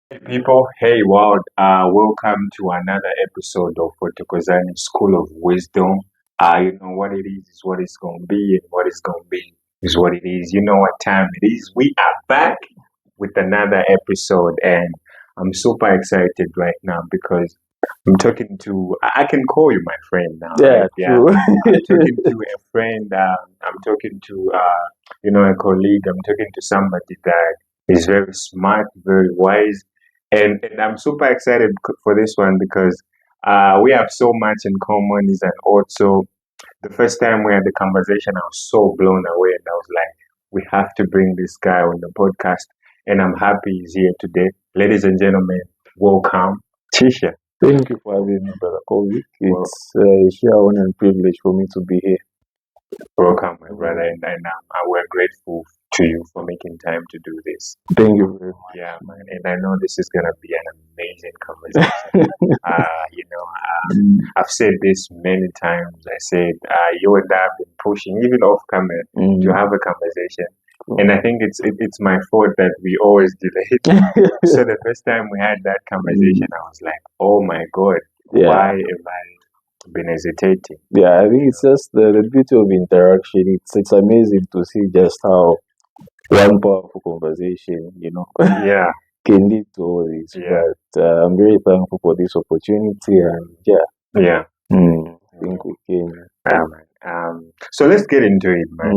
Hey people, hey world, welcome to another episode of Fotokozani School of Wisdom. You know what it is what it's gonna be, and what it's gonna be is what it is. You know what time it is. We are back with another episode, and I'm super excited right now because I'm talking to, I can call you my friend now, Yeah, right? Yeah, true. I'm talking to a friend, I'm talking to, a colleague, I'm talking to somebody that is very smart, very wise, and I'm super excited for this one because we have so much in common. Is and also the first time we had the conversation, I was so blown away, and I was like, we have to bring this guy on the podcast, and I'm happy he's here today. Ladies and gentlemen, welcome, Chisha. Thank you for having me, Brother Kobe. Well, It's a sheer honor and privilege for me to be here. welcome, my brother, and we're grateful to you for making time to do this. Thank you very Yeah, man, and I know this is gonna be an amazing conversation. I've said this many times. I said you and I have been pushing, even off camera, to much. have a conversation, and I think it's my fault that we always delay it. So the first time we had that conversation, I was like, oh my god, Yeah, why have I been hesitating? yeah. I think it's just the beauty of interaction. It's amazing to see just how one powerful conversation, Yeah, can lead to all this. yeah, But I'm very thankful for this opportunity, and yeah, yeah. I think we can. So let's get into it, man.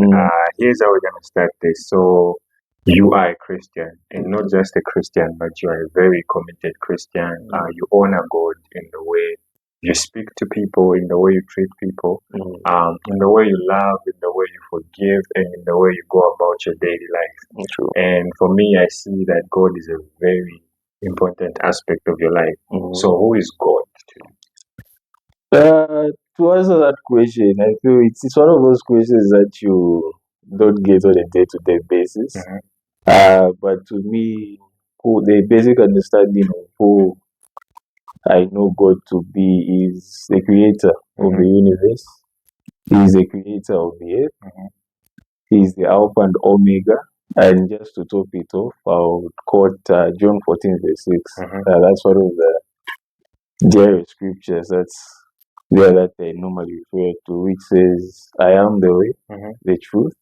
Here's how we're gonna start this. So you are a Christian, and not just a Christian, but you are a very committed Christian. You honor God in the way you speak to people, in the way you treat people, in the way you love, in the way you forgive, and in the way you go about your daily life. True. And for me, I see that God is a very important aspect of your life. So who is God to you? To answer that question, I feel it's one of those questions that you don't get on a day-to-day basis. Mhm. But to me, the basic understanding of who I know God to be is the creator of the universe. He is the creator of the earth. Mhm. He is the Alpha and Omega. And just to top it off, I would quote John 14, verse 6. Mhm. That's one of the dear scriptures that's there that I normally refer to, which says, I am the way, Mhm. the truth,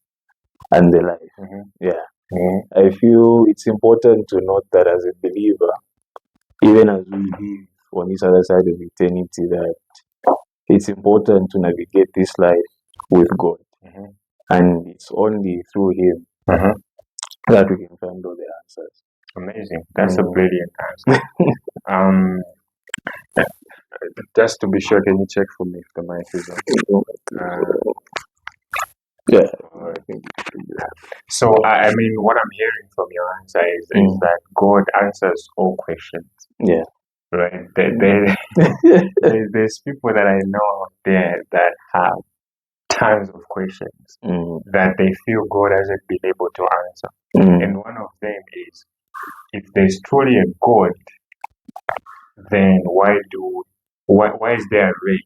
and the life. Mhm. Yeah. Mhm. I feel it's important to note that as a believer, even as we live on this other side of eternity, that it's important to navigate this life with God. Mhm. And it's only through Him Mhm. that we can find all the answers. Amazing. That's a brilliant answer. Um, just to be sure, can you check for me if the mic is on? Uh, Yeah. I think it should be that. So, I mean, what I'm hearing from your answer is that God answers all questions, Yeah. right? There's people that I know out there that have tons of questions that they feel God hasn't been able to answer. And one of them is, if there's truly a God, then why is there rape?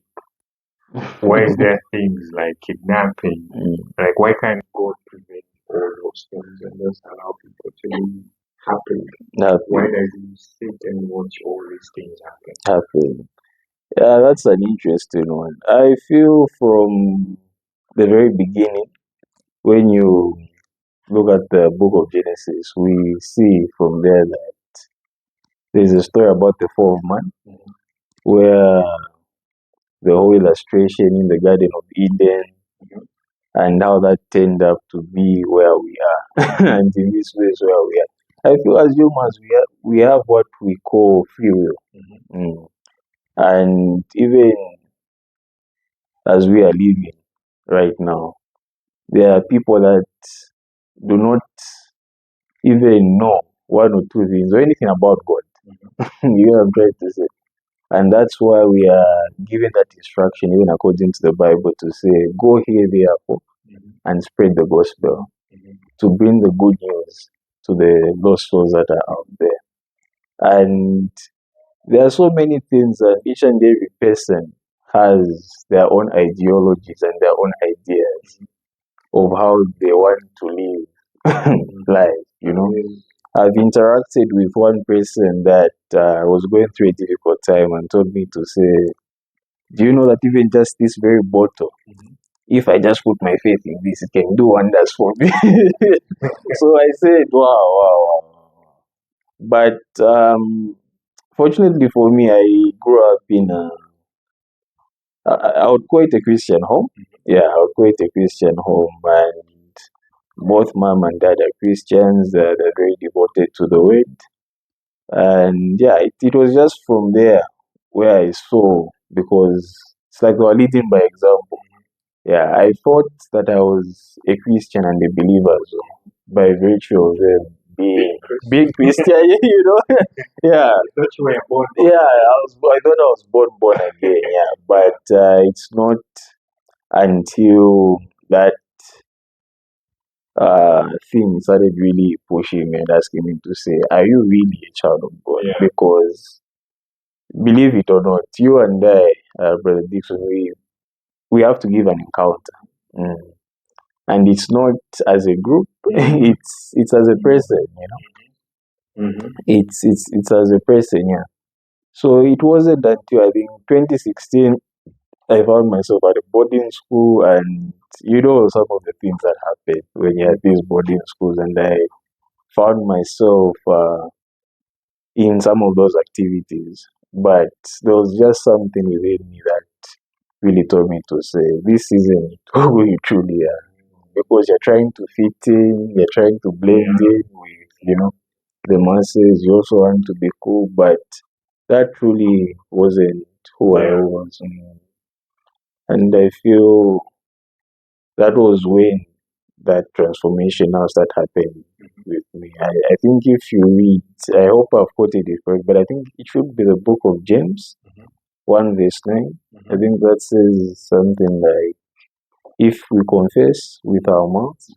Why is there things like kidnapping? Like why can't God prevent all those things and just allow people to live happily? Why does He sit and watch all these things happen? Yeah, that's an interesting one. I feel from the very beginning, when you look at the book of Genesis, we see from there that there's a story about the fall of man, where the whole illustration in the Garden of Eden and how that turned up to be where we are, and in this place where we are. I feel as humans, we have what we call free will. And even as we are living right now, there are people that do not even know one or two things or anything about God. You know what I'm trying to say? And that's why we are given that instruction, even according to the Bible, to say, go here, therefore, and spread the gospel, to bring the good news to the lost souls that are out there. And there are so many things that each and every person has their own ideologies and their own ideas of how they want to live life, I've interacted with one person that was going through a difficult time and told me to say, do you know that even just this very bottle, if I just put my faith in this, it can do wonders for me. So I said, wow, wow, wow. But fortunately for me, I grew up in I would call it a Christian home. Yeah, I would call it a Christian home. And both mom and dad are Christians. They're very devoted to the word. And yeah, it was just from there where I saw, because it's like they were leading by example. Yeah, I thought that I was a Christian and a believer, so by virtue of them being Christian, yeah, That you were born. yeah. I thought I was born again, yeah, but it's not until that thing started really pushing me and asking me to say, "Are you really a child of God?" Yeah. Because believe it or not, you and I, Brother Dickson, we have to give an encounter. And it's not as a group, it's as a person, it's as a person, yeah. So it wasn't until I think 2016 I found myself at a boarding school, and some of the things that happen when you're at these boarding schools, and I found myself in some of those activities. But there was just something within me that really told me to say, this isn't who you truly are. Because you're trying to fit in, you're trying to blend in with, the masses, you also want to be cool, but that truly wasn't who I was. And I feel that was when that transformation now started happening with me. I think if you read, I hope I've quoted it correct, but I think it should be the book of James, 1 verse 9. I think that says something like, if we confess with our mouths,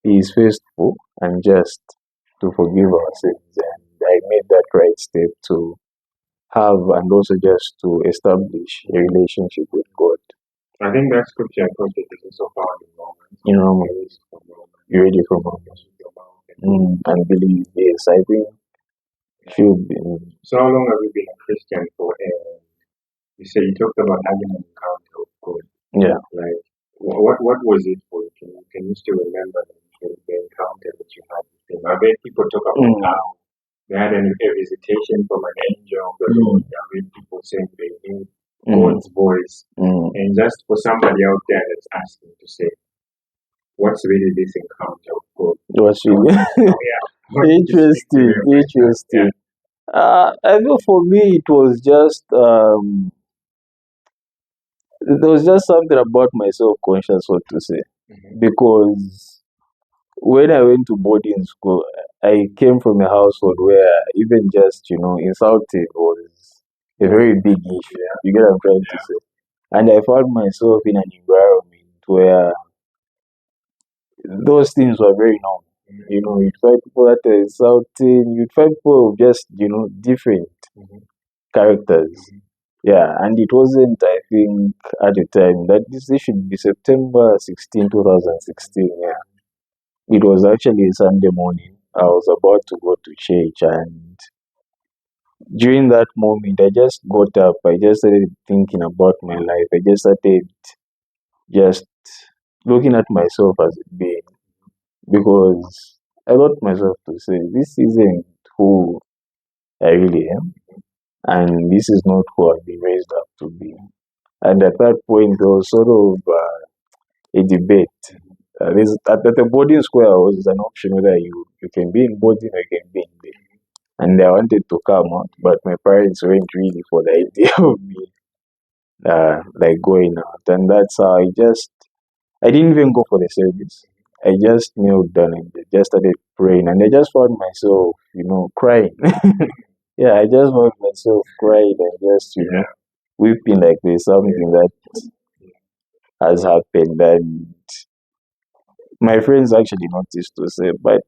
He is faithful and just to forgive our sins. And I made that right step to have and also just to establish a relationship with God. I think that scripture I quoted is also found in Romans. In Romans, you read it from Romans. And believe, yes, I think should be. So how long have you been a Christian for? You say you talked about having an encounter with God. Yeah. Like, what was it for you? Can you still remember the encounter that you had with Him? I've heard people talk about how they had a visitation from an angel of the Lord. I've heard people saying they knew God's voice. And just for somebody out there that's asking to say, what's really this encounter with God? What's really interesting? Interesting. I know for me it was just there was just something about my self-conscious, so to say, because when I went to boarding school, I came from a household where even just insulting was a very big issue. You get what I'm trying to say? And I found myself in an environment where those things were very normal. You'd find people that are insulting, you'd find people of just, different characters. Yeah, and it wasn't, I think, at the time, that this should be September 16, 2016, yeah. It was actually a Sunday morning. I was about to go to church, and during that moment, I just got up. I just started thinking about my life. I just started just looking at myself as a being, because I got myself to say, this isn't who I really am, and this is not who I've been raised up to be. And at that point, there was sort of a debate. At the boarding school, was an option whether you can be in boarding or you can be in day. And I wanted to come out, but my parents weren't really for the idea of me like going out. And that's how I didn't even go for the service. I just knelt down and just started praying, and I just found myself, crying. Yeah, I just found myself crying and just, weeping like there's something that has happened. And my friends actually noticed to say, but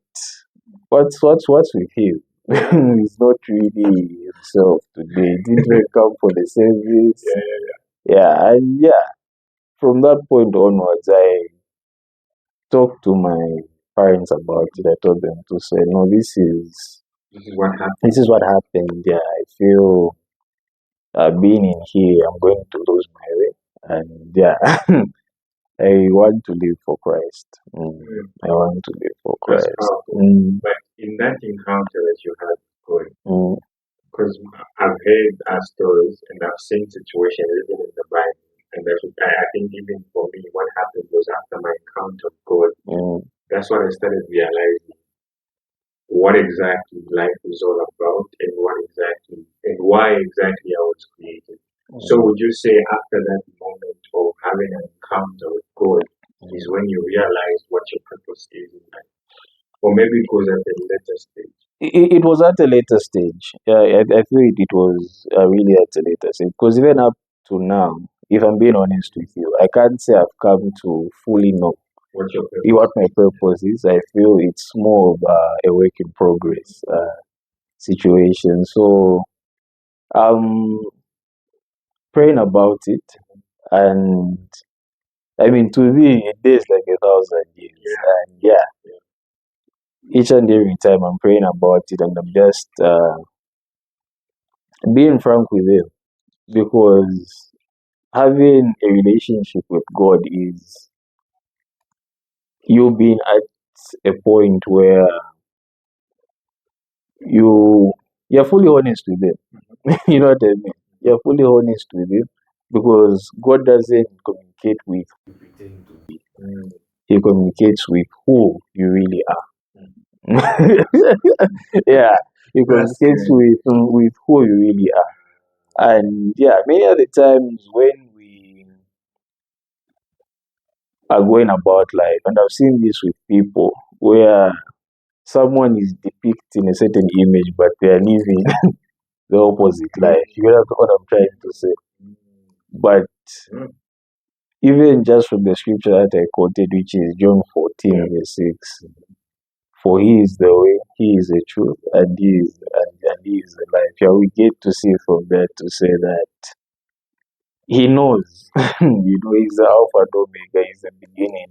what's with him? He's not really himself today. He didn't even come for the service. Yeah, and from that point onwards, I talked to my parents about it. I told them to say, no, This is what happened. this is what happened. Yeah, I feel being in here, I'm going to lose my way. And yeah, I want to live for Christ. I want to live for That's Christ. powerful. But in that encounter that you had with God, because I've heard stories and I've seen situations even in the Bible, and I think even for me, what happened was after my encounter with God, that's when I started realizing what exactly life is all about and why exactly I was created. So would you say after that moment of having an encounter with God is when you realize what your purpose is in life? Or maybe it was at a later stage? It was at a later stage. I feel it was really at a later stage. Because even up to now, if I'm being honest with you, I can't say I've come to fully know what my purpose is. I feel it's more of a work in progress situation. So I'm praying about it, and I mean, to me, it is like 1,000 years. And yeah, each and every time I'm praying about it, and I'm just being frank with him, because having a relationship with God is you being at a point where you're fully honest with him. You know what I mean? You're fully honest with him, because God doesn't communicate with who you pretend to be. He communicates with who you really are. Yeah, he communicates with who you really are. And yeah, many of the times when we are going about life, and I've seen this with people where someone is depicting a certain image, but they are living the opposite life. You know what I'm trying to say? But even just from the scripture that I quoted, which is John 14, verse 6, for he is the way, he is the truth, and he is the life. Yeah, we get to see from that to say that he knows. He's the Alpha and Omega, he's the beginning.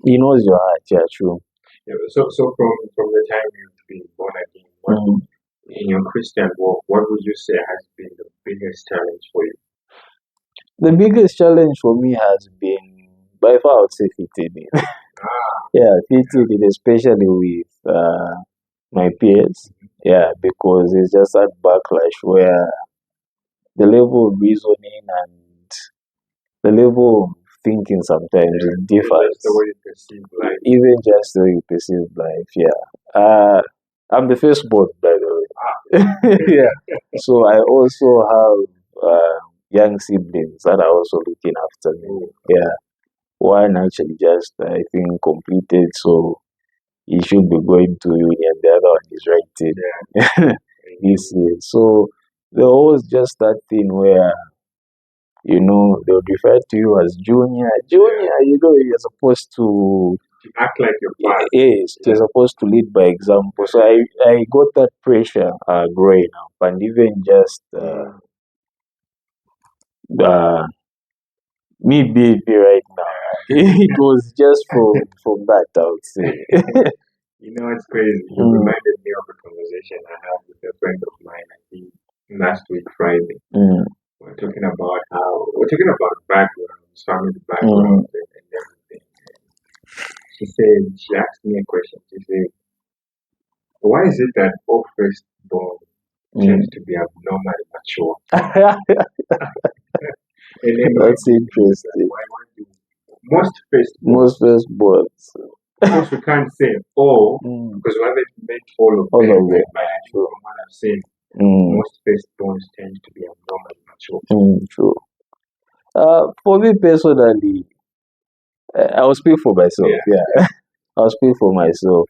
He knows your heart, yeah, true. Yeah, so from the time you've been born again, in your Christian walk, what would you say has been the biggest challenge for you? The biggest challenge for me has been, by far, I would say fitting in. Yeah, fitting in, especially with my peers. Yeah, because it's just that backlash where the level of reasoning and the level of thinking sometimes differs. Just the way you perceive life. Even just the way you perceive life, yeah. I'm the firstborn, by the way. Yeah. So I also have young siblings that are also looking after me. Yeah. One actually just, I think, completed, so he should be going to uni, and the other one is writing this year. So there was just that thing where, they would refer to you as junior. Junior, you're supposed to act like your father. Yes, you're supposed to lead by example. So I got that pressure growing up, and even just me being here right now, it was just from that, I would say. It's crazy. You reminded me of a conversation I had with a friend of mine, I think, last week, Friday. We're talking about backgrounds, family backgrounds, and everything. She asked me a question. She said, why is it that all firstborn tend to be abnormally mature? And then That's interesting. why do most firstborns? Of course, we can't say all because we haven't met all of them. But from what I've seen, most firstborns tend to be abnormally mature. True. For me personally, I'll speak for myself. Yeah. I'll speak for myself.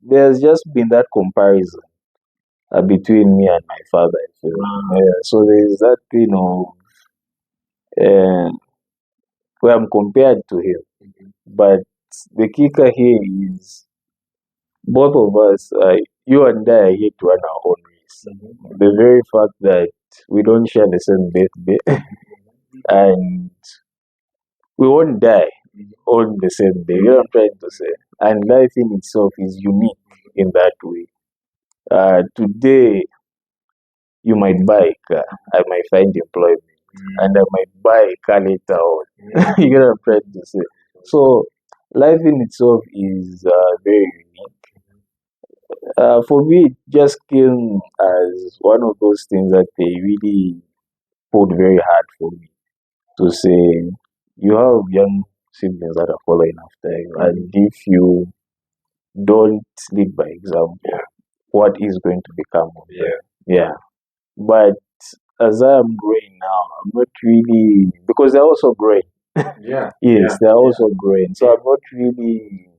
There's just been that comparison between me and my father. I feel. So there's that thing of where I'm compared to him. But the kicker here is both of us, you and I, are here to run our own race. The very fact that we don't share the same birthday and we won't die on the same day. You know what I'm trying to say? and life in itself is unique in that way. Today, you might buy a car, I might find employment, and I might buy a car later on. You get what I'm trying to say? So, life in itself is very unique. For me, it just came as one of those things that they really put very hard for me to say, you have young siblings that are following after you, and if you don't lead by example, what is going to become of them? Yeah. But as I am growing now, I'm not really, because they're also growing. Yes, they're also growing. So I'm not really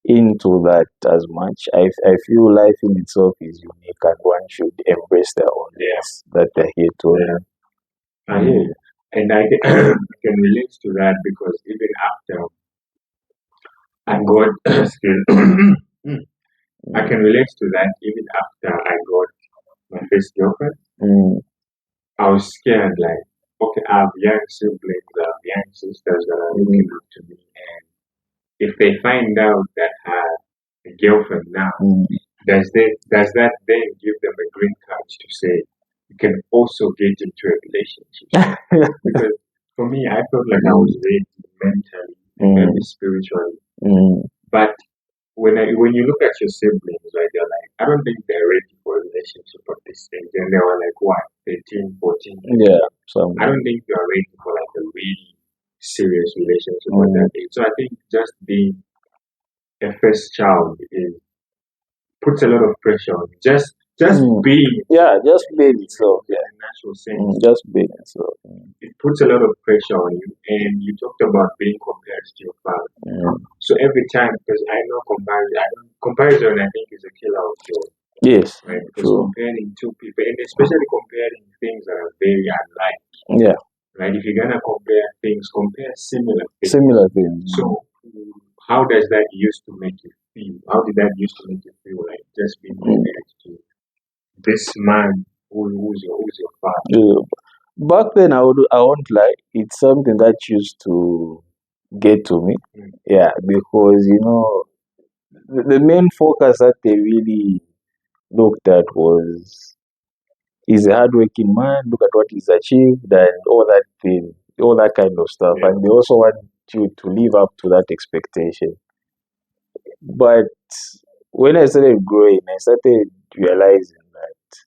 into that as much. I feel life in itself is unique and one should embrace their own things that they're here to learn. I hear you. And I can relate to that because even after I got I can relate to that even after I got my first girlfriend. I was scared, like, okay, I have young siblings, I have young sisters that are looking up to me, and if they find out that I have a girlfriend now, does that then give them a green card to say you can also get into a relationship? Because for me, I felt like I was ready mentally, maybe spiritually, but when you look at your siblings, right, they're like, I don't think they're ready for a relationship at this stage. And they were like, what, 13, 14? Yeah. I don't think you're ready for like a really serious relationship at that age. So I think just being a first child puts a lot of pressure on you. Just being just being itself. in a natural sense. Just being itself. It puts a lot of pressure on you. And you talked about being compared to your father. So every time, because I know comparison I think is a killer of joy. Yes. Right? Because comparing two people, and especially comparing things that are very unlike. Yeah. Right? If you're gonna compare things, compare similar things. Similar things. So how does that used to make you feel? How did that used to make you feel, like just being compared to this man who's your father? Back then, I won't lie, it's something that used to get to me. Yeah, because the main focus that they really looked at was, he's a hardworking man, look at what he's achieved and all that kind of stuff. And they also want you to live up to that expectation. But when I started growing, I started realizing that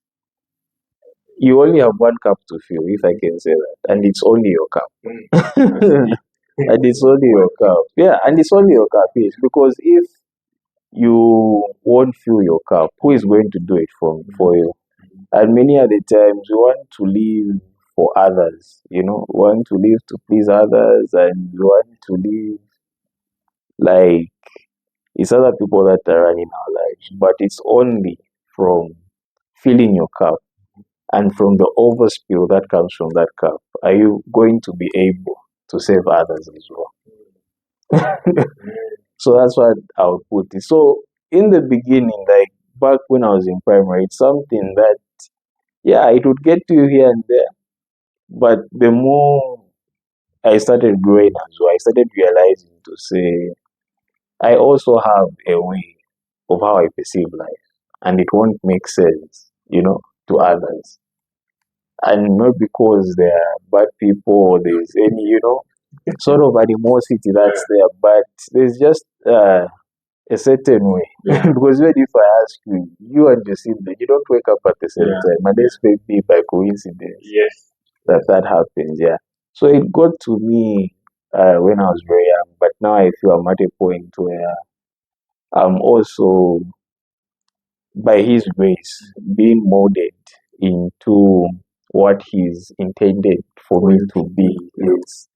you only have one cup to fill, if I can say that, and it's only your cup. And it's only your cup. Yeah, and it's only your cup, yes. Because if you won't fill your cup, who is going to do it for you? And many other times we want to live for others, want to live to please others, and we want to live like it's other people that are running our lives. But it's only from filling your cup and from the overspill that comes from that cup are you going to be able to save others as well. So that's what I would put it. So in the beginning, like back when I was in primary, it's something that, yeah, it would get to you here and there. But the more I started growing as well, I started realizing to say, I also have a way of how I perceive life, and it won't make sense, to others. And not because they are bad people or there's any, sort of animosity that's there, but there's just a certain way. Because when if I ask you and your sibling, you don't wake up at the same time, and this may be by coincidence. Yes. That happens, yeah. So it got to me when I was very young, but now I feel I'm at a point where I'm also, by His grace, being molded into what He's intended for me to be. Yes.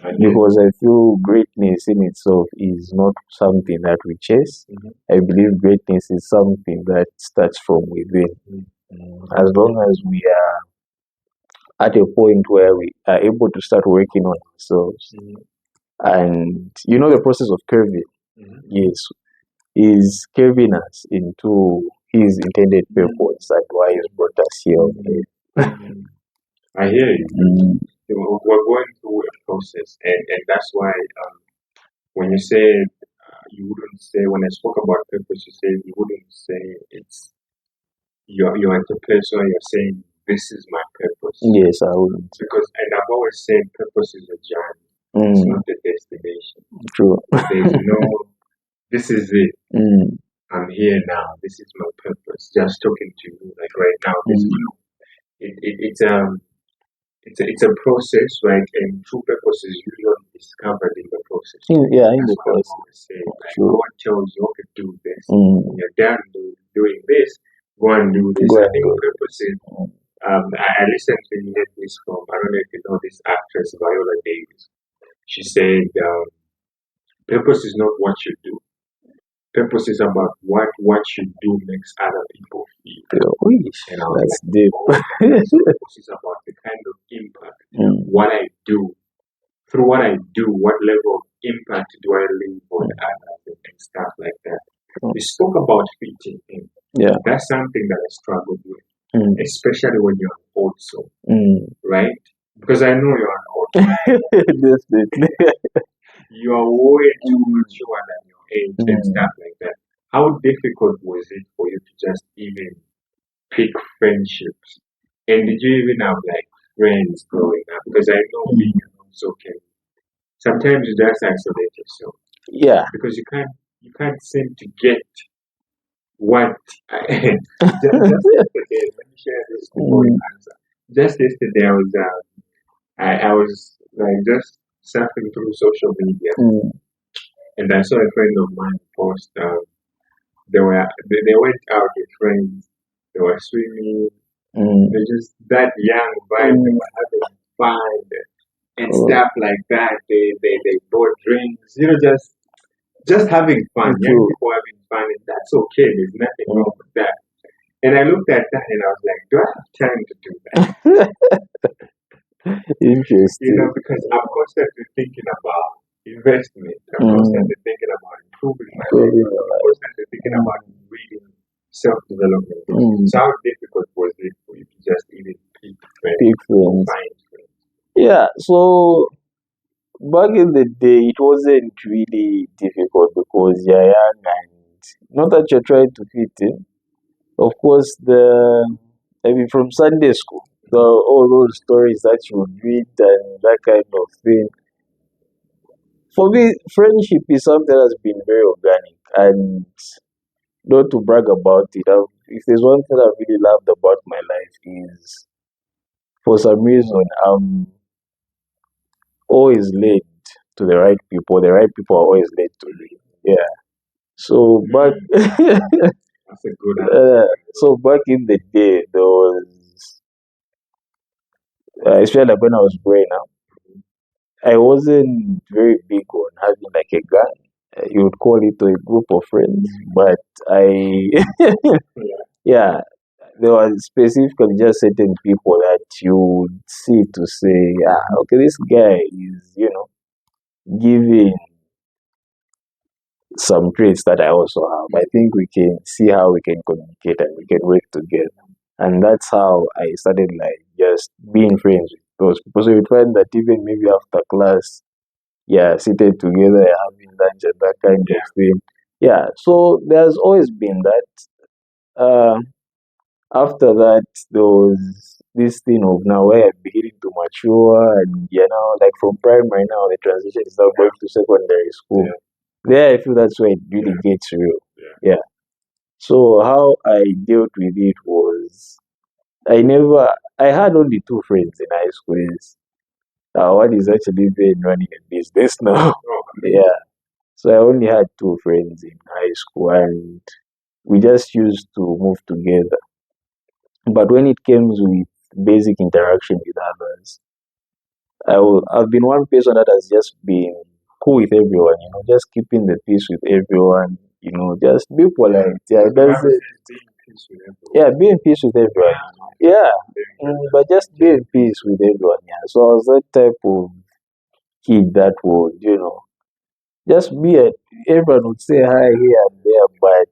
Because I feel greatness in itself is not something that we chase. I believe greatness is something that starts from within. As long as we are at a point where we are able to start working on ourselves, and the process of curving, yes, is curving us into His intended purpose and why He's brought us here. I hear you. We're going through a process, and that's why when you say you wouldn't say, when I spoke about purpose, you wouldn't say it's you're at a place where you're saying this is my purpose. Yes, I wouldn't. Because, and I've always said purpose is a journey. It's not a destination. True. There's no, this is it. I'm here now. This is my purpose. Just talking to you like right now. This is, it's a process, right? And true purpose is usually discovered in the process. Yeah, in the That's what I process. always say. Like Sure. God tells you, okay, do this. When you're done doing this, go and do this. Go I and think do it. purpose is, I recently heard this from, I don't know if you know this actress, Viola Davis. She said, purpose is not what you do. Purpose is about what you do makes other people feel. And I was That's like, deep. so purpose is about the kind of impact what I do. Through what I do, what level of impact do I leave on others and stuff like that. We spoke about fitting in. Yeah. That's something that I struggled with, especially when you're an old soul, right? Because I know you're an old soul. Definitely. You are way too mature than your age and stuff like that. How difficult was it for you to just even pick friendships? And did you even have like friends growing up? Because I know being an old soul can sometimes you just isolate yourself. Yeah. Because you can't seem to get what just yesterday, let me share this before you answer. Just yesterday I was like just surfing through social media and I saw a friend of mine post they went out with friends, they were swimming, they're just that young vibe, they were having fun and stuff like that. They bought drinks, just having fun, young people having fun, and that's okay. There's nothing wrong with that. And I looked at that and I was like, do I have time to do that? Interesting. Because I'm constantly thinking about investment. I'm constantly thinking about improving my life. I'm constantly thinking about reading, self-development. So how difficult was it for you to just even pick friends, find friends? Yeah, so back in the day, it wasn't really difficult because you're young and not that you're trying to fit in. Of course, from Sunday school, all those stories that you would read and that kind of thing. For me, friendship is something that has been very organic, and not to brag about it. If there's one thing I really loved about my life is, for some reason, I'm always led to the right people. The right people are always led to me. Yeah. So back, That's a good answer. so back in the day, there was, especially like when I was growing up, I wasn't very big on having like a gang. You would call it a group of friends, but yeah, there were specifically just certain people that you would see to say, okay, this guy is, giving some traits that I also have. I think we can see how we can communicate and we can work together. And that's how I started like just being friends with those people. So you find that even maybe after class, seated together, having lunch and that kind of thing. Yeah, so there's always been that. After that, there was this thing of now where I'm beginning to mature, and like from primary now, the transition is now going to secondary school. There, I feel that's where it really gets real. Yeah. So how I dealt with it was, I had only two friends in high school. One is actually been running a business now. Yeah. So I only had two friends in high school, and we just used to move together. But when it comes with basic interaction with others, I've been one person that has just been cool with everyone, just keeping the peace with everyone, just be polite. Yeah, that's it. Yeah, be in peace with everyone. Yeah, but just be in peace with everyone. Yeah, so I was that type of kid that would, just everyone would say hi here and there, but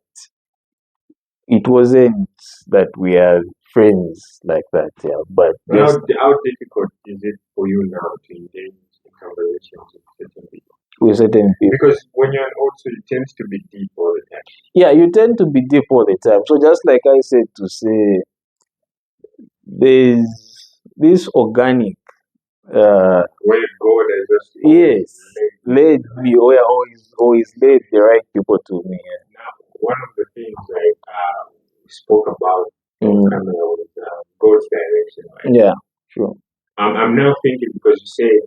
it wasn't that we are friends like that. Yeah, but how difficult is it for you now to engage in conversations with certain people? with certain people. Because when you're an old soul, you tend to be deep all the time. Yeah, you tend to be deep all the time. So just like I said, to say there's this organic Where God has just yes, led me or always led the right people to me. Yeah. Now, one of the things we spoke about on camera was God's direction, right? Yeah, sure. I'm now thinking, because you said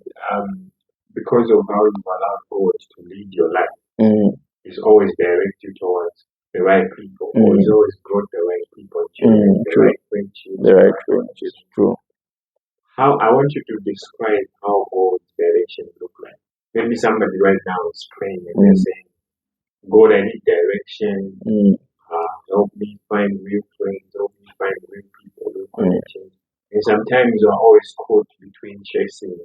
because of how you allowed God to lead your life, He's always direct you towards the right people, or He's always brought the right people to you, the right friendships. The right friendships, true. How I want you to describe how God's direction look like. Maybe somebody right now is praying and they're saying, God, I need direction. Help me find real friends, help me find real people, real connections. And sometimes we're always caught between chasing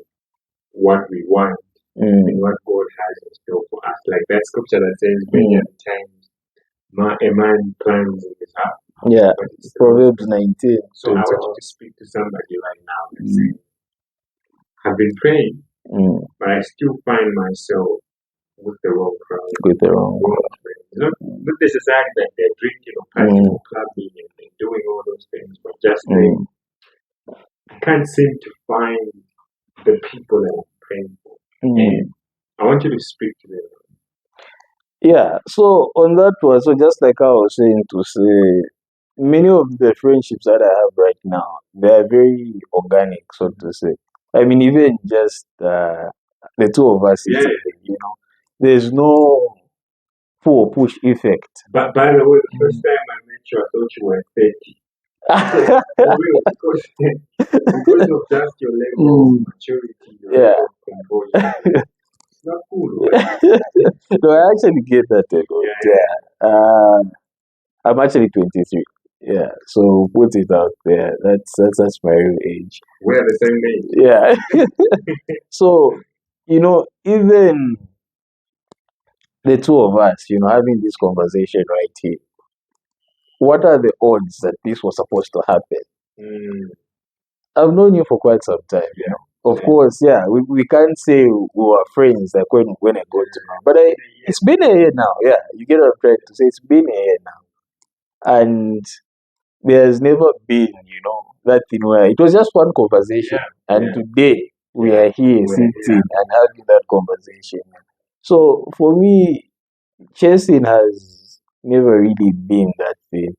what we want and what God has in store for us. Like that scripture that says, many times a man plans in his heart. Yeah, Proverbs 19. So I want you to speak to somebody right now and say, I've been praying, but I still find myself with the wrong crowd, with the wrong friends. Not necessarily that they're drinking or partying or clubbing and doing all those things, but just saying, I can't seem to find the people that I'm praying for. And I want you to speak to them. Yeah, so on that one, so just like I was saying, to say many of the friendships that I have right now, they are very organic, so to say. I mean, even just the two of us, Yeah. there's no pull or push effect. But by the way, the first time I met you, I thought you were 30. For real, because of just your level of maturity, your level of composure. It's not cool, right? No, I actually get that. I'm actually 23. Yeah, so put it out there. That's my real age. We're the same age. Yeah. So, even the two of us, having this conversation right here, what are the odds that this was supposed to happen? I've known you for quite some time, Of course, we can't say we were friends like when I got to know. But it's been a year now, You get what I'm trying to say? It's been a year now. And there's never been, that thing where it was just one conversation. And today we are here sitting and having that conversation. So for me, chasing has never really been that thing.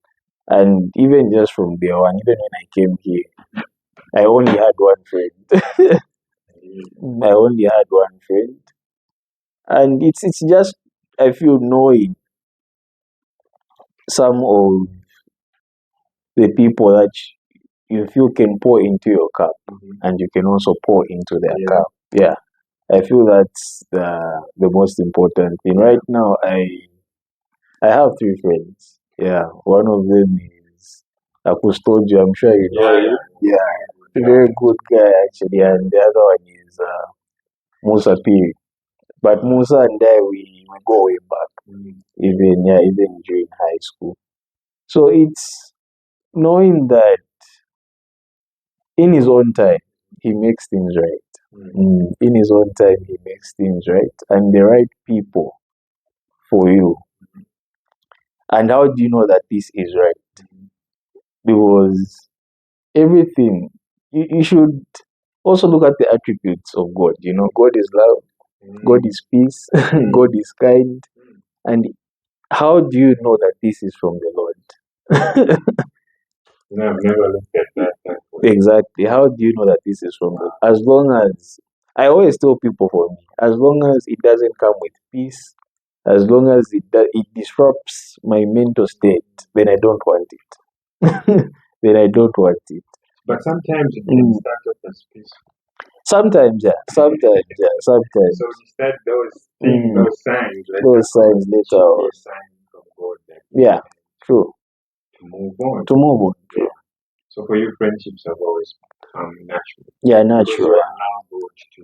And even just from day one, even when I came here, I only had one friend. I only had one friend. And it's just, I feel, knowing some of the people that you feel can pour into your cup, and you can also pour into their cup. Yeah. I feel that's the most important thing. Right now, I have 3 friends. Yeah. One of them is Akustojo. I'm sure you know him. Yeah. Very good guy, actually. And the other one is Musa Piri. But Musa and I, we go way back, even during high school. So it's knowing that in his own time, he makes things right. In his own time, he makes things right, and the right people for you. And how do you know that this is right? Because everything, you should also look at the attributes of God. God is love, God is peace, God is kind. And how do you know that this is from the Lord? No, I've never looked at that. Exactly. How do you know that this is from God? As long as, I always tell people, for me, as long as it doesn't come with peace, as long as it disrupts my mental state, then I don't want it. Then I don't want it. But sometimes it can start off as peaceful. Sometimes. So you start those things, those signs later. Those signs later on. Be a sign from God that true. To move on. True. So for you, friendships have always come natural. Yeah, natural. Because you allow God to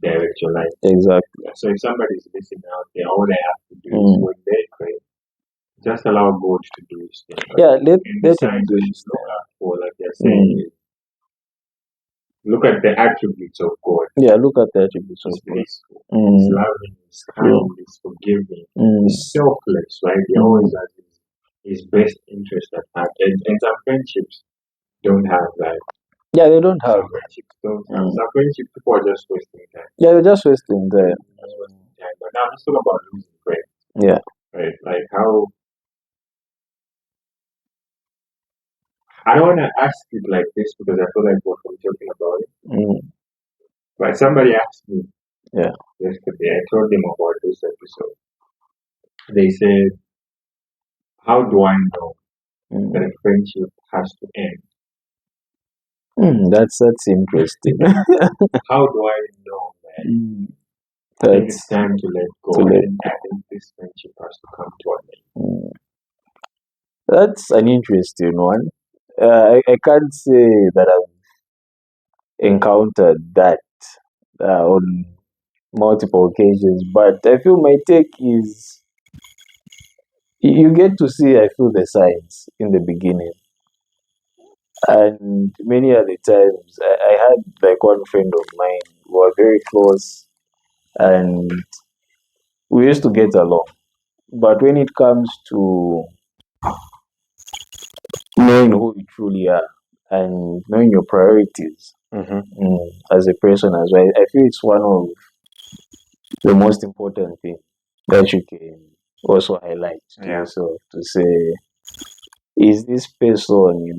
direct your life. Exactly. So if somebody's listening out there, all they have to do is when they pray, just allow God to do his thing. Yeah, let him do his thing. For, like they're saying, look at the attributes of God. Yeah, look at the attributes of He's God. peaceful, he's loving, he's kind, he's forgiving, he's selfless, right? He always has his best interest at heart. And some friendships don't have that. Yeah, they don't have. Some friendships don't have. Some friendships, people are just wasting time. Yeah, they're just wasting time. But now let's talk about losing friends. Yeah. Right? Like how. I don't want to ask it like this because I feel like we're talking about it. But somebody asked me yesterday, I told them about this episode. They said, how do I know that a friendship has to end? That's interesting. How do I know that I think it's time to let go and I think this friendship has to come to an end? That's an interesting one. I can't say that I've encountered that on multiple occasions, but I feel my take is you get to see, I feel, the signs in the beginning. And many other times, I had like one friend of mine who were very close and we used to get along. But when it comes to knowing who you truly are and knowing your priorities as a person as well, I feel it's one of the most important things that you can also highlight to yourself to say, is this person,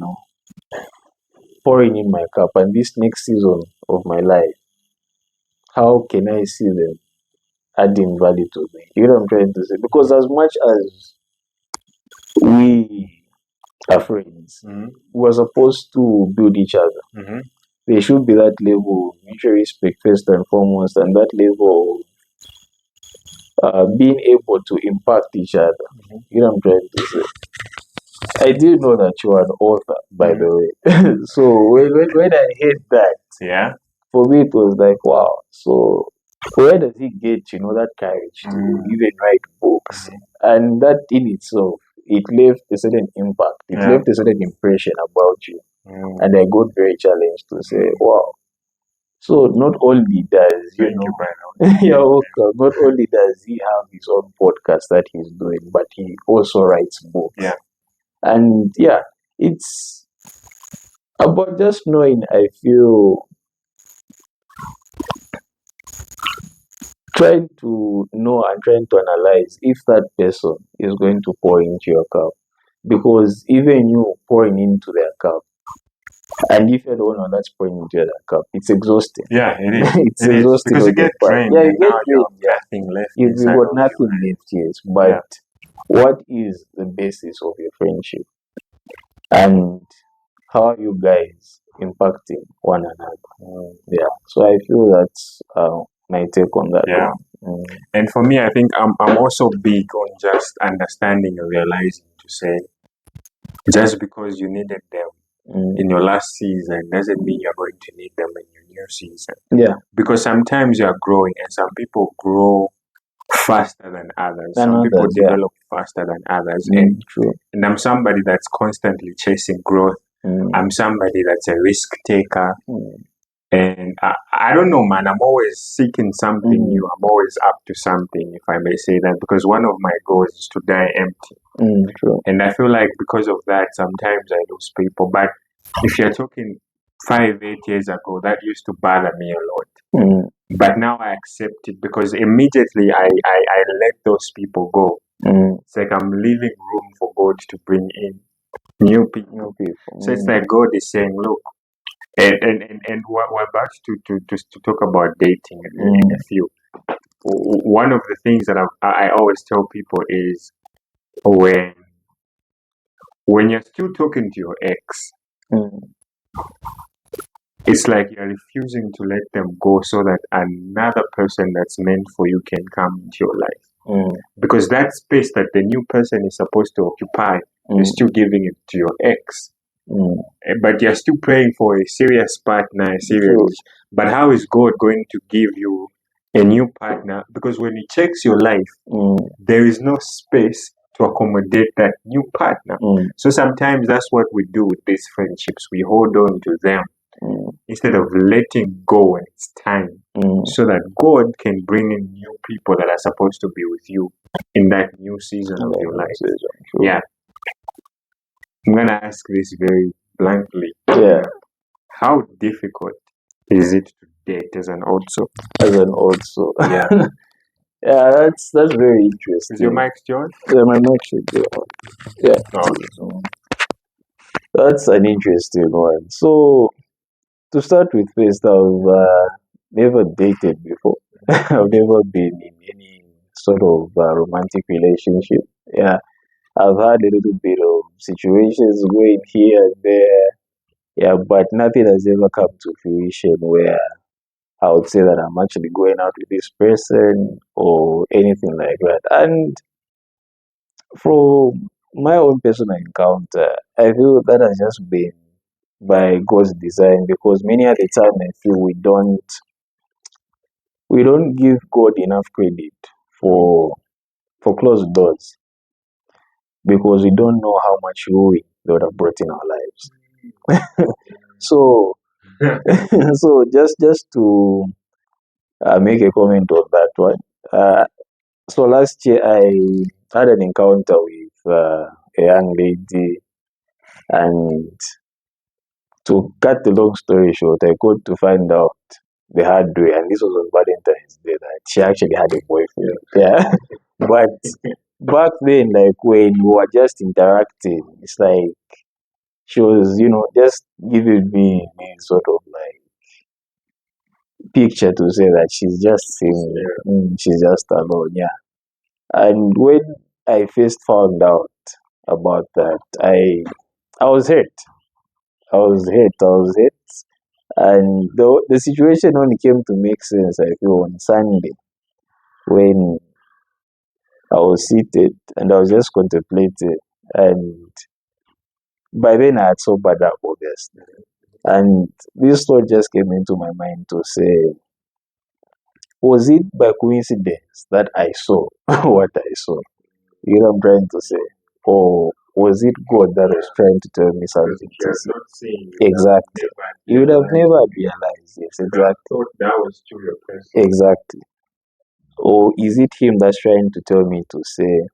pouring in my cup, and this next season of my life, how can I see them adding value to me? You know what I'm trying to say? Because as much as we are friends, we're supposed to build each other. There should be that level of mutual respect first and foremost, and that level of being able to impact each other. You know what I'm trying to say? I did know that you are an author, by the way. So when I heard that, for me it was like, wow. So where does he get, that courage to even write books? And that in itself, it left a certain impact. It left a certain impression about you. And I got very challenged to say, wow. So not only does, you're welcome, not only does he have his own podcast that he's doing, but he also writes books. And it's about just knowing, I feel, trying to know and trying to analyze if that person is going to pour into your cup. Because even you pouring into their cup, and if you're the one that's pouring into their cup, it's exhausting. Yeah, it is. It's exhausting. Because you get drained. Yeah, you get drained. Nothing left. You've got nothing left, yes. But what is the basis of your friendship? And how are you guys impacting one another? So I feel that's my take on that one. And for me, I think I'm also big on just understanding and realizing to say, just because you needed them in your last season doesn't mean you're going to need them in your new season. Because sometimes you are growing, and some people grow faster than others. Some people develop faster than others. And I'm somebody that's constantly chasing growth. I'm somebody that's a risk taker. And I don't know, man. I'm always seeking something new. I'm always up to something, if I may say that, because one of my goals is to die empty. And I feel like because of that, sometimes I lose people. But if you're talking 5-8 years ago, that used to bother me a lot. But now I accept it because immediately I let those people go. It's like I'm leaving room for God to bring in new people. So it's like God is saying, look, and we're about to talk about dating in a few. One of the things that I always tell people is when you're still talking to your ex, it's like you're refusing to let them go so that another person that's meant for you can come into your life. Because that space that the new person is supposed to occupy, you're still giving it to your ex. But you're still praying for a serious partner, but how is God going to give you a new partner? Because when He checks your life, there is no space to accommodate that new partner. So sometimes that's what we do with these friendships. We hold on to them instead of letting go when it's time, so that God can bring in new people that are supposed to be with you in that new season of your life. Sure. Yeah. I'm gonna ask this very bluntly. Yeah. How difficult is it to date as an old soul? As an old soul. Yeah. Yeah, that's very interesting. Is your mic John? Yeah, my mic should be on. Yeah. Oh. That's an interesting one. So to start with first, I've never dated before. I've never been in any sort of romantic relationship. Yeah, I've had a little bit of situations going here and there. Yeah, but nothing has ever come to fruition where I would say that I'm actually going out with this person or anything like that. And from my own personal encounter, I feel that has just been by God's design, because many at the time I feel we don't give God enough credit for closed doors, because we don't know how much ruin they would have brought in our lives. So so just to make a comment on that one. So last year I had an encounter with a young lady, and to cut the long story short, I got to find out the hard way, and this was on Valentine's Day, that she actually had a boyfriend. Yeah, but back then, like when we were just interacting, it's like she was, just giving me sort of like picture to say that she's just single, she's just alone. Yeah, and when I first found out about that, I was hurt. I was hurt. I was hurt. And the situation only came to make sense, I feel, on Sunday, when I was seated and I was just contemplating. And by then I had sobered up, obviously. And this thought just came into my mind to say, was it by coincidence that I saw what I saw? You know what I'm trying to say? Or was it God that was trying to tell me something to say? Exactly. You would have never realized this. Exactly. That was true your person. Exactly. Or is it Him that's trying to tell me to say,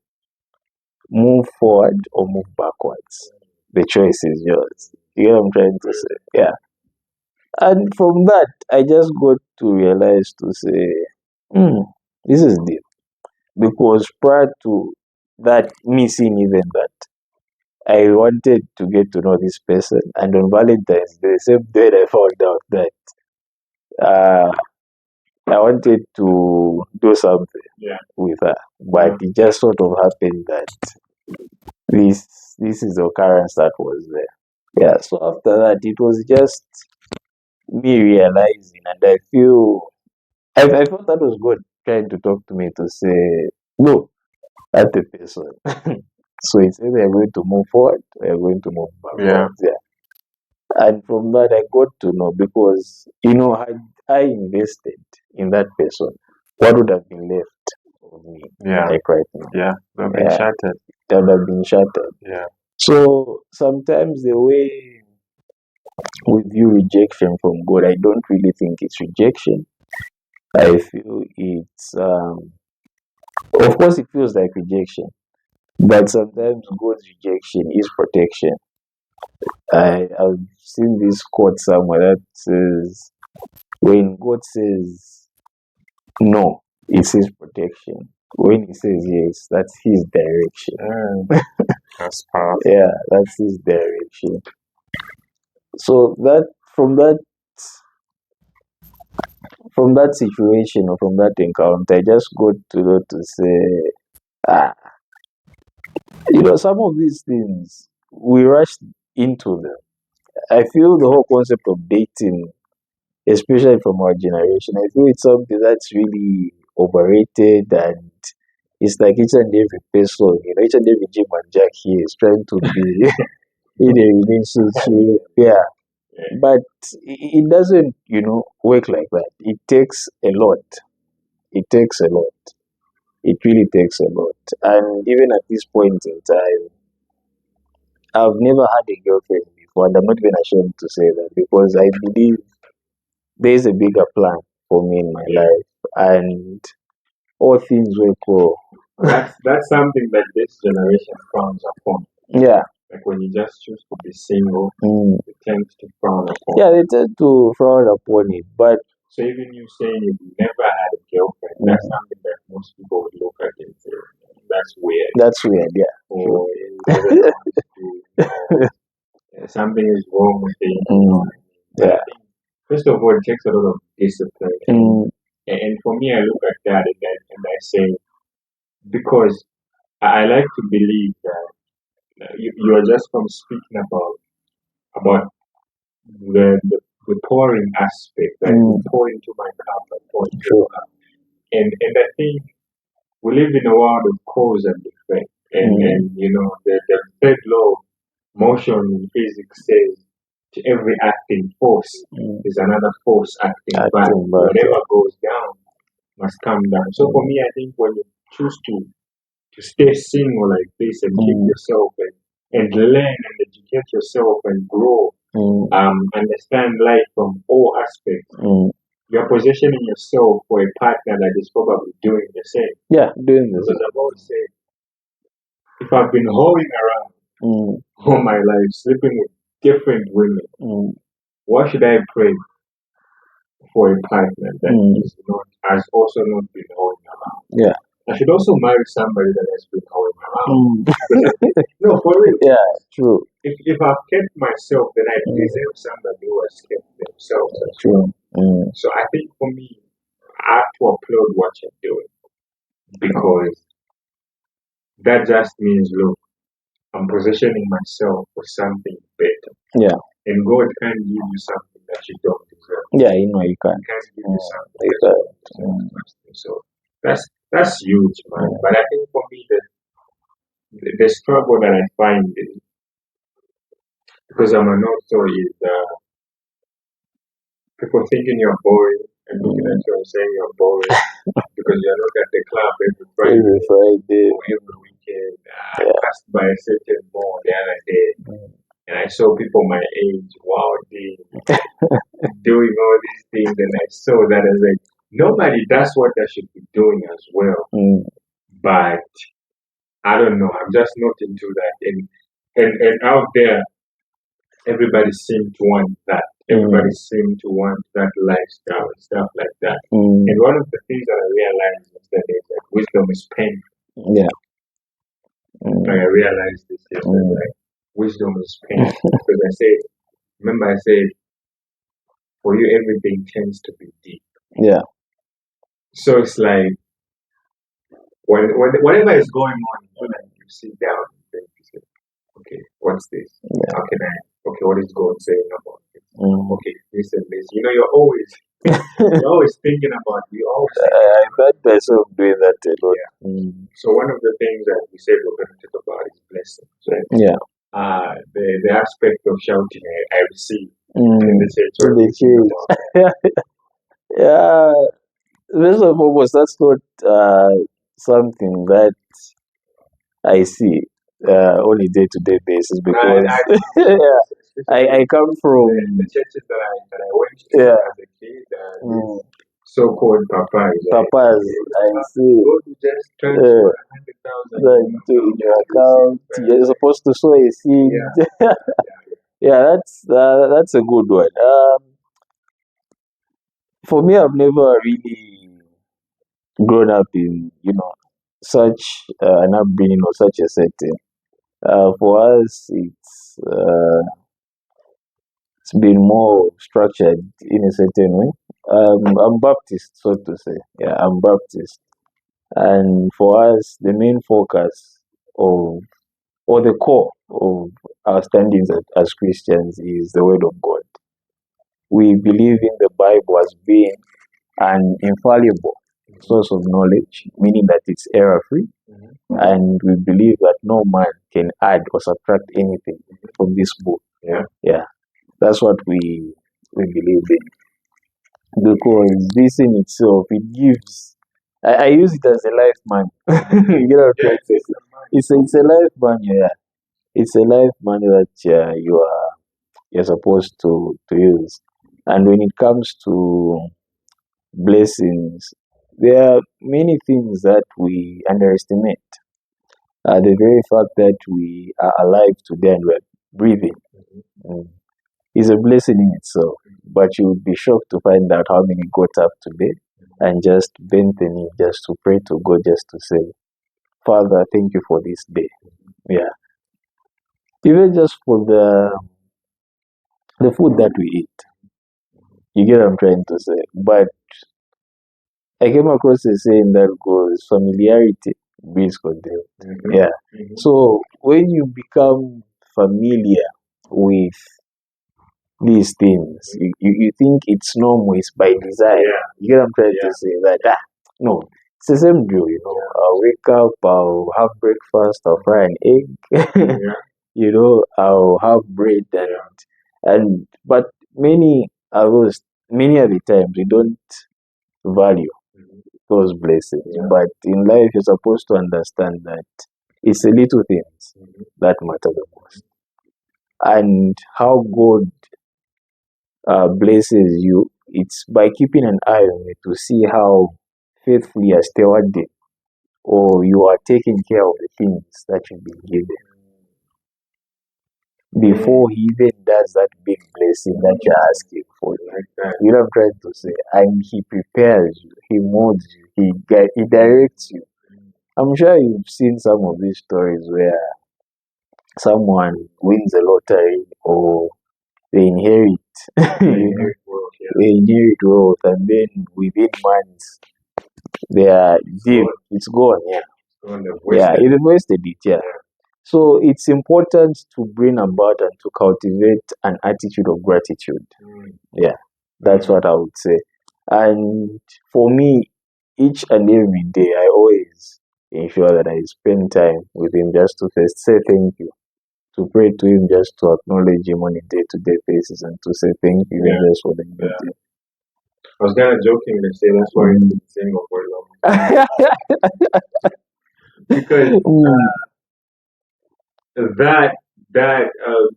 move forward or move backwards? The choice is yours. You know what I'm trying to say? Yeah. And from that, I just got to realize to say, this is deep. Because prior to that, me seeing even that, I wanted to get to know this person. And on Valentine's Day, the same day I found out that uh, I wanted to do something with her. But it just sort of happened that this is the occurrence that was there. Yeah, so after that, it was just me realizing, and I felt that was God trying to talk to me to say, no, that's the person. So it's either you're going to move forward or you're going to move backwards. Yeah. And from that, I got to know, because, had I invested in that person, what would have been left of me? Like right now? Yeah, they've been shattered. That would have been shattered. Yeah. So sometimes the way we view rejection from God, I don't really think it's rejection. I feel it's, of course, it feels like rejection, but sometimes God's rejection is protection. I've seen this quote somewhere that says, when God says no, it's His protection. When He says yes, that's His direction. That's powerful. Yeah, that's His direction. So that from that situation, or from that encounter, I just got to know to say, some of these things we rush into them. I feel the whole concept of dating, especially from our generation, I feel it's something that's really overrated, and it's like each and every person, each and every Jim and Jack here is trying to be in a relationship. Yeah. But it doesn't, work like that. It takes a lot. It takes a lot. It really takes a lot. And even at this point in time, I've never had a girlfriend before, and I'm not even ashamed to say that, because I believe there's a bigger plan for me in my life, and all things will go. That's something that this generation frowns upon. Yeah. Like when you just choose to be single, they tend to frown upon. Yeah, they tend to frown upon it. But so even you saying you've never had a girlfriend, that's something that most people would look at and say, that's weird. That's weird, yeah. Or something is wrong with it. Yeah. I think, first of all, it takes a lot of discipline. And for me, I look at that and I say, because I like to believe that you are just from speaking about the pouring aspect, that you pour into my cup, I pour into your cup. And I think we live in a world of cause and effect. And you know, the third law of motion in physics says to every acting force is another force acting back. Whatever goes down must come down. So for me, I think when you choose to stay single like this and keep yourself and learn and educate yourself and grow, understand life from all aspects, you're positioning yourself for a partner that is probably doing the same. Yeah, doing the same. Because I've always said, if I've been hoeing around all my life, sleeping with different women, why should I pray for a partner that has also not been hoeing around? Yeah. I should also marry somebody that has been hoeing around. No, for real. Yeah, true. If I've kept myself, then I deserve somebody who has kept themselves as True. well. So I think for me, I have to applaud what you're doing, because that just means, look, I'm positioning myself for something better. Yeah. And God can't give you something that you don't deserve. Yeah, you know, you can't. He can't give you something that you don't deserve. So that's huge, man. But I think for me, the struggle that I find is, because I'm an author, is people thinking you're boring and looking at you and saying you're boring because you're not at the club every Friday or every weekend. I passed by a certain mall the other day and I saw people my age, wow, doing all these things, and I saw that as like, nobody does what I should be doing as well. But I don't know, I'm just not into that. And out there, everybody seems to want that. Everybody seems to want that lifestyle and stuff like that. And one of the things that I realized yesterday is that wisdom is painful. Yeah. Like I realized this yesterday, like wisdom is painful. Because I said, for you, everything tends to be deep. Yeah. So it's like, whatever is going on, you sit down and think, you say, okay, what's this? Yeah. How can what is God saying about this? Okay, this and this. You know, you're always thinking about it. I find myself doing that a lot. Yeah. So one of the things that we said we're going to talk about is blessings, right? Yeah. The aspect of shouting, I receive. In the church. Yeah. First and foremost, that's not something that I see on a day-to-day basis, because I come from the churches that I went to as a kid. So-called papas. Papas, I see. Go to just transfer 100,000 in your account. You're supposed to sow a seed. Yeah, that's a good one. For me, I've never really grown up in such an upbringing or such a setting. For us, it's been more structured in a certain way. I'm Baptist, so to say. Yeah, I'm Baptist, and for us, the main focus of or the core of our standings as Christians is the Word of God. We believe in the Bible as being an infallible source of knowledge, meaning that it's error-free, and we believe that no man can add or subtract anything from this book. Yeah, that's what we believe in, because this in itself, it gives. I use it as a life manual. It's a life manual. Yeah, it's a life manual that you're supposed to use. And when it comes to blessings, there are many things that we underestimate. The very fact that we are alive today and we're breathing is a blessing in itself. But you would be shocked to find out how many got up today and just bent the knee just to pray to God, just to say, Father, thank you for this day. Yeah. Even just for the food that we eat. You get what I'm trying to say. But I came across a saying that goes, familiarity breeds contempt. Yeah. So when you become familiar with these things, you think it's normal, it's by design. You get what I'm trying to say? That, no, it's the same drill, I'll wake up, I'll have breakfast, I'll fry an egg, I'll have bread and but many of the times we don't value those blessings. But in life, you're supposed to understand that it's the little things that matter the most. And how God blesses you, it's by keeping an eye on it to see how faithfully you are stewarding or you are taking care of the things that you've been given before he even does that big blessing that you're asking for. You know what I'm trying to say? And he prepares you, he molds you, he directs you. I'm sure you've seen some of these stories where someone wins a lottery or they inherit they inherit wealth, and then within months they are deep. It's gone, it's wasted it, So it's important to bring about and to cultivate an attitude of gratitude. That's what I would say. And for me, each and every day, I always ensure that I spend time with him just to first say thank you, to pray to him, just to acknowledge him on a day-to-day basis, and to say thank you just for the good day. I was kind of joking to say that's why he's single for long. Because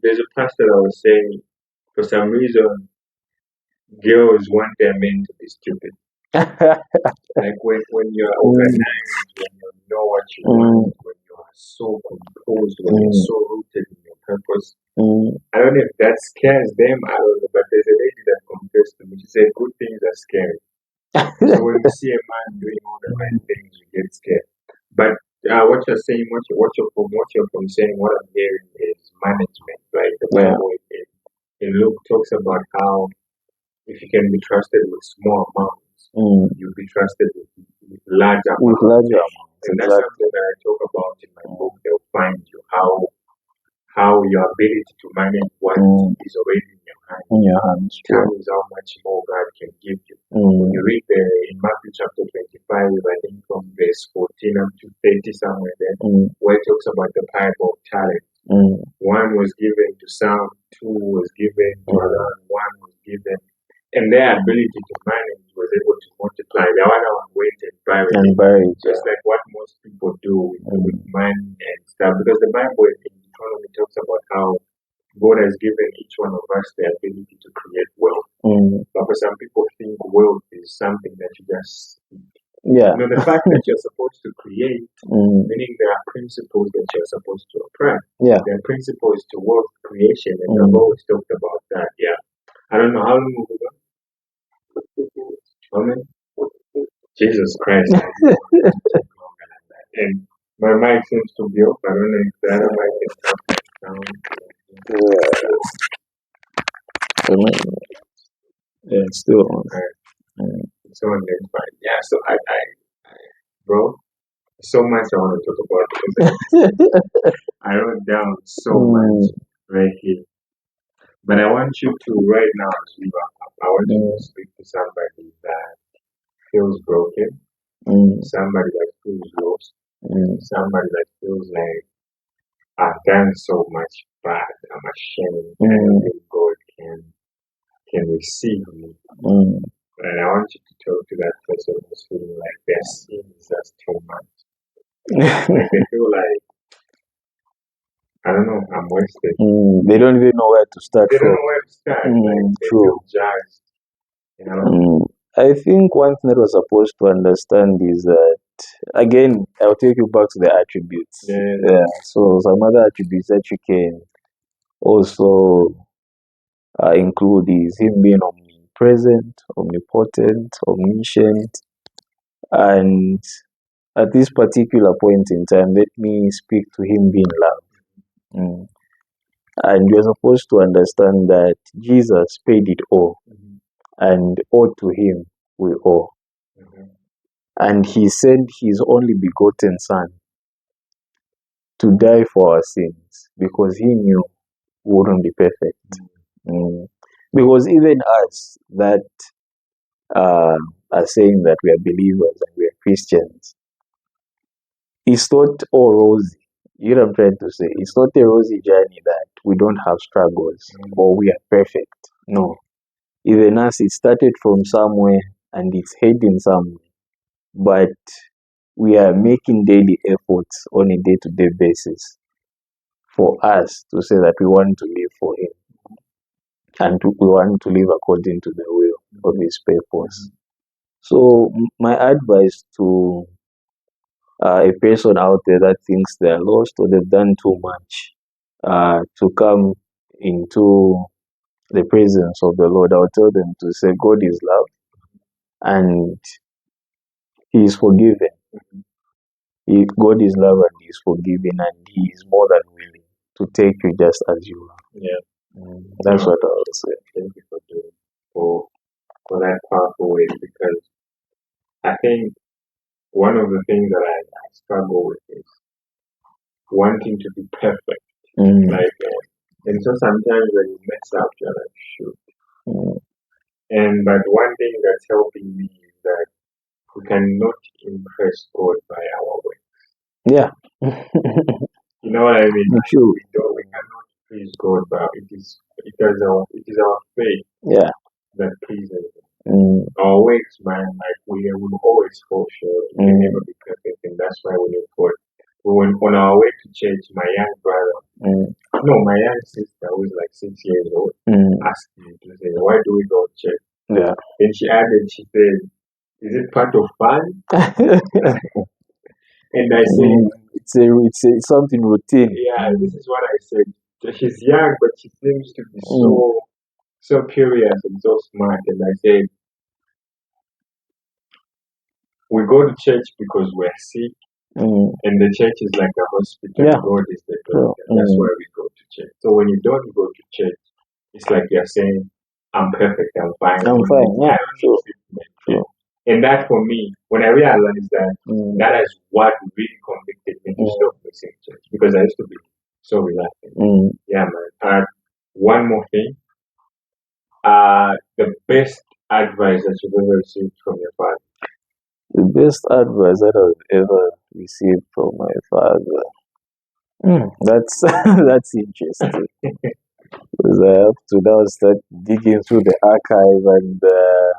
there's a pastor that was saying, for some reason, girls want their men to be stupid. Like when you're organized, when you know what you want, when you are so composed, when you're so rooted in your purpose. I don't know if that scares them, I don't know, but there's a lady that confessed to me. She said good things are scary. So when you see a man doing all the right things, you get scared. But what you're saying, what you're from saying, what I'm hearing is management, right? The Bible in Luke talks about how if you can be trusted with small amounts, you'll be trusted with large amounts. And that's something that I talk about in my book. They'll find you how your ability to manage what is already in your hands determines how much more God can give you. When you read in Matthew chapter 25, I think from verse 14 up to 30 somewhere there, where it talks about the parable of talents. One was given to some, two was given to another, one was given. And their ability to manage was able to multiply. The other one went and buried. Just like what most people do with money and stuff. Because the Bible in Deuteronomy talks about how God has given each one of us the ability to create wealth. But for some people think wealth is something that you just the fact that you're supposed to create, meaning there are principles that you're supposed to apply. There are principles to wealth creation, and I've always talked about that. I don't know how long we've got. Amen. Jesus Christ. And my mic seems to be off. I don't know if the other mic is down. It's still on. It's on then, fine. So I bro, so much I want to talk about. I wrote down so much right here. But I want you to right now, as we wrap up, I want you to speak to somebody that feels broken, somebody that feels lost, somebody that feels like I've done so much bad, I'm ashamed, and I don't think God can receive me. And I want you to talk to that person who's feeling like their sin is just too much. Like they feel like I don't know, I'm wasted. They don't even know where to start They don't from. know where to start. They True. feel judged. I think one thing that we're supposed to understand is that, again, I'll take you back to the attributes. Yeah. So some other attributes that you can also include is him being omnipresent, omnipotent, omniscient, and at this particular point in time, let me speak to him being love. And you're supposed to understand that Jesus paid it all, and all to him we owe. And he sent his only begotten Son to die for our sins because he knew we wouldn't be perfect. Because even us that are saying that we are believers and we are Christians, it's not all rosy. You know what I'm trying to say? It's not a rosy journey that we don't have struggles or we are perfect. No. Even us, it started from somewhere and it's heading somewhere. But we are making daily efforts on a day-to-day basis for us to say that we want to live for him and we want to live according to the will of his purpose. So my advice to a person out there that thinks they are lost or they've done too much to come into the presence of the Lord, I'll tell them to say God is love and he is forgiven. God is love and he is forgiving and he is more than willing to take you just as you are. That's what I would say. Thank you for that powerful way, because I think one of the things that I struggle with is wanting to be perfect. And so sometimes when you mess up, you're like, shoot. But one thing that's helping me is that we cannot impress God by our ways. Yeah. You know what I mean? True. We cannot please God, but it is our faith that pleases Him. Our ways, man, we will always fall short. We can never be perfect, and that's why we need God. We went on our way to church. My young brother, my young sister, who is like 6 years old, asked me to say, "Why do we go to church?" Yeah. Then she added, she said, "Is it part of fun?" And I said, it's something routine. Yeah, this is what I said. She's young, but she seems to be so curious and so smart. And I said, we go to church because we're sick, and the church is like a hospital. Yeah. God is the doctor. That's why we go to church. So when you don't go to church, it's like you're saying, "I'm perfect. I'm fine. I'm fine." Yeah. I don't need treatment." And that for me, when I realized that, that is what really convicted me to stop missing church, because I used to be so reluctant. Yeah, man. One more thing. The best advice that you've ever received from your father. The best advice that I've ever received from my father. That's that's interesting. Because I have to now start digging through the archive and the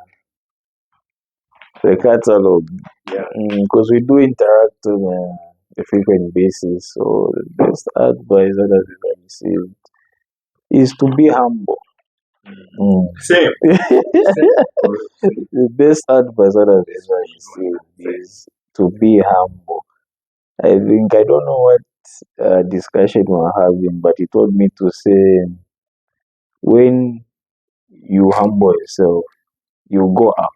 catalog. Yeah. Because we do interact on a frequent basis. So the best advice that I've ever received is to be humble. Same. The best advice that I've ever received is to be humble. I think, I don't know what discussion we're having, but he told me to say, when you humble yourself, you go up.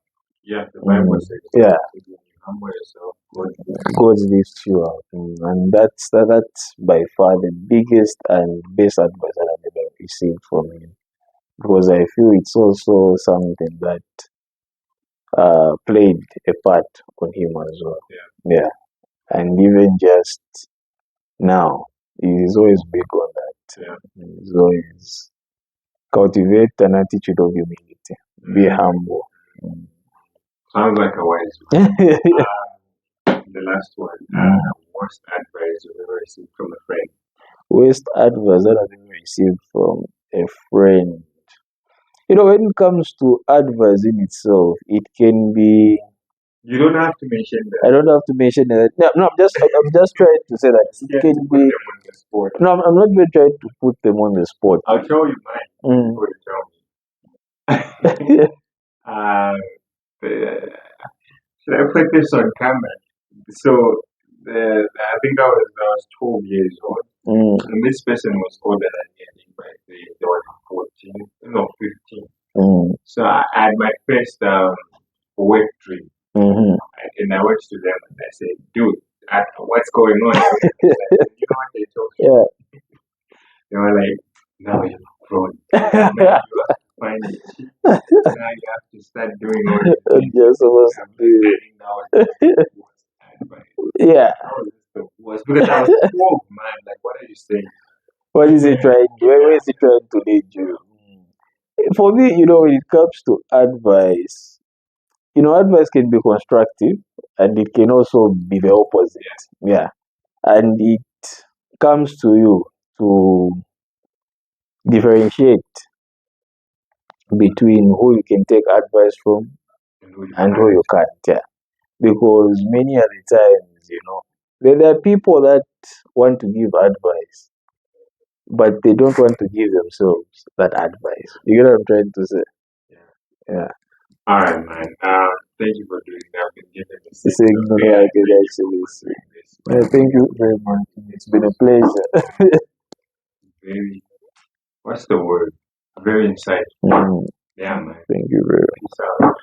Yeah, the Bible says. Yeah. If you humble yourself, God lifts you up. And that's by far the biggest and best advice that I've ever received from him. Because I feel it's also something that played a part on him as well. Yeah. And even just now, he's always big on that. He's always cultivate an attitude of humility. Be humble. Sounds like a wise man. The last one. Worst advice you've ever received from a friend. Worst advice that I've ever received from a friend. When it comes to advice in itself, it can be You don't have to mention I that. don't have to mention that. No, I'm just trying to say that You it can can put be. them on the spot. No, I'm not even trying to put them on the spot. I'll tell you mine Mm. before you tell me. uh, should I put this on camera? So, I think I was 12 years old, and this person was older than me. I think by they were 14, no 15. So I had my first wet dream, and I went to them and I said, "Dude, what's going on?" You know what they told me? Yeah. They were like, "Now you've grown. Now you have to find a chick. Now you have to start doing all these things." You're supposed to do it. I think that was the worst advice. Yeah. That was just the worst because I was 12, man. Like, what are you saying? What is he trying? Where is he trying to lead you? For me, when it comes to advice, advice can be constructive and it can also be the opposite. Yeah. And it comes to you to differentiate between who you can take advice from and who you can't. Yeah. Because many of the times, there are people that want to give advice, but they don't want to give themselves that advice. You know what I'm trying to say? Yeah. All right, man. Thank you for doing that. I've been given the Signal signal. I can actually see. Yeah, thank you very much. It's been a pleasure. Very, what's the word? Very insightful. Mm, Yeah, man. thank you very much. Peace out.